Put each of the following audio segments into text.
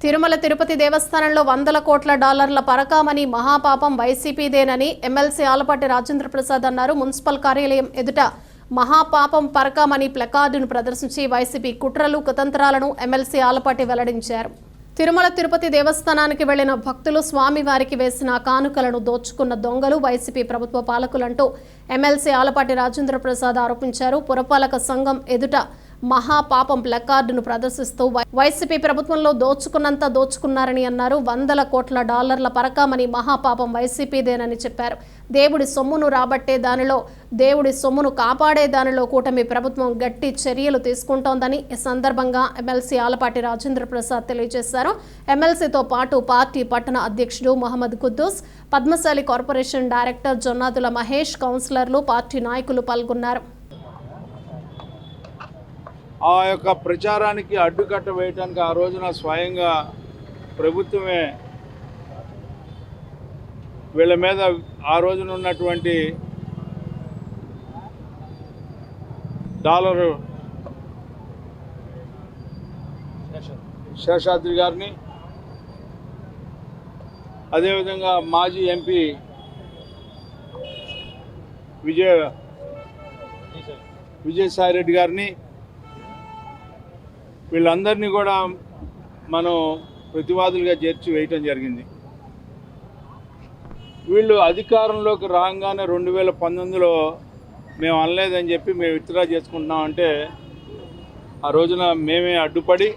తిరుమల తిరుపతి దేవస్థానంలో వందల కోట్ల డాలర్ల పరకామణి మహాపాపం వైసీపీదేనని ఎమ్మెల్సీ ఆలపాటి రాజేంద్ర ప్రసాద్ అన్నారు. మున్సిపల్ కార్యాలయం ఎదుట మహాపాపం పరకామణి ప్లకార్డును ప్రదర్శించి వైసీపీ కుట్రలు కుతంత్రాలను ఎమ్మెల్సీ ఆలపాటి వెల్లడించారు. తిరుమల తిరుపతి దేవస్థానానికి వెళ్లిన భక్తులు స్వామివారికి వేసిన కానుకలను దోచుకున్న దొంగలు వైసీపీ ప్రభుత్వ పాలకులంటూ ఎమ్మెల్సీ ఆలపాటి రాజేంద్ర ప్రసాద్ ఆరోపించారు. పురపాలక సంఘం ఎదుట మహాపాపం ప్లకార్డును ప్రదర్శిస్తూ వైసీపీ ప్రభుత్వంలో దోచుకున్నంత దోచుకున్నారని అన్నారు. వందల కోట్ల డాలర్ల పరకామణి మహాపాపం వైసీపీదేనని చెప్పారు. దేవుడి సొమ్మును రాబట్టే దానిలో, దేవుడి సొమ్మును కాపాడే దానిలో కూటమి ప్రభుత్వం గట్టి చర్యలు తీసుకుంటోందని ఈ సందర్భంగా ఎమ్మెల్సీ ఆలపాటి రాజేంద్ర ప్రసాద్ తెలియజేశారు. ఎమ్మెల్సీతో పాటు పార్టీ పట్టణ అధ్యక్షుడు మహమ్మద్ కుద్దూస్, పద్మశాలి కార్పొరేషన్ డైరెక్టర్ జొన్నాదుల మహేష్, కౌన్సిలర్లు, పార్టీ నాయకులు పాల్గొన్నారు. ఆ యొక్క ప్రచారానికి అడ్డుకట్ట వేయడానికి ఆ రోజున స్వయంగా ప్రభుత్వమే వీళ్ళ మీద ఆ రోజున ఉన్నటువంటి డాలరు శేషాద్రి గారిని, అదేవిధంగా మాజీ ఎంపీ విజయసాయిరెడ్డి గారిని, వీళ్ళందరినీ కూడా మనం ప్రతివాదులుగా చేర్చి వేయటం జరిగింది. వీళ్ళు అధికారంలోకి రాగానే 2019లో మేము అనలేదని చెప్పి మేము విత్డ్రా చేసుకుంటున్నామంటే ఆ రోజున మేమే అడ్డుపడి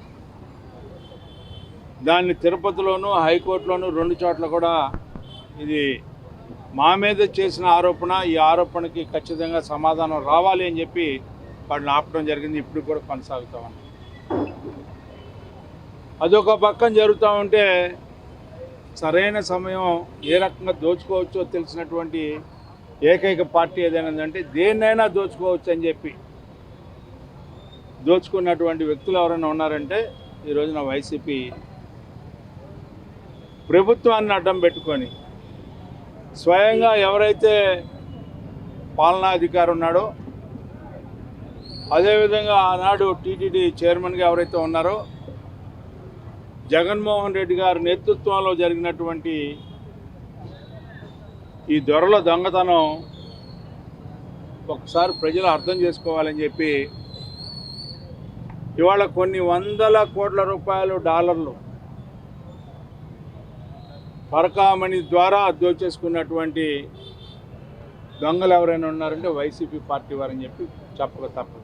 దాన్ని తిరుపతిలోనూ హైకోర్టులోనూ 2 చోట్ల కూడా ఇది మా మీద చేసిన ఆరోపణ, ఈ ఆరోపణకి ఖచ్చితంగా సమాధానం రావాలి అని చెప్పి వాటిని ఆపడం జరిగింది. ఇప్పుడు కూడా కొనసాగుతామని అదొక పక్కన జరుగుతూ ఉంటే సరైన సమయం ఏ రకంగా దోచుకోవచ్చో తెలిసినటువంటి ఏకైక పార్టీ ఏదైనా దేన్నైనా దోచుకోవచ్చు అని చెప్పి దోచుకున్నటువంటి వ్యక్తులు ఎవరైనా ఉన్నారంటే ఈ రోజున వైసీపీ ప్రభుత్వాన్ని అడ్డం పెట్టుకొని స్వయంగా ఎవరైతే పాలనా అధికారి ఉన్నాడో, అదేవిధంగా ఆనాడు టీటీడీ చైర్మన్గా ఎవరైతే ఉన్నారో జగన్మోహన్ రెడ్డి గారి నేతృత్వంలో జరిగినటువంటి ఈ దొరల దొంగతనం ఒకసారి ప్రజలు అర్థం చేసుకోవాలని చెప్పి ఇవాళ కొన్ని వందల కోట్ల రూపాయలు డాలర్లు పరకామణి ద్వారా దోచేసుకున్నటువంటి దొంగలు ఎవరైనా ఉన్నారంటే వైసీపీ పార్టీ వారని చెప్పి చెప్పక తప్పదు.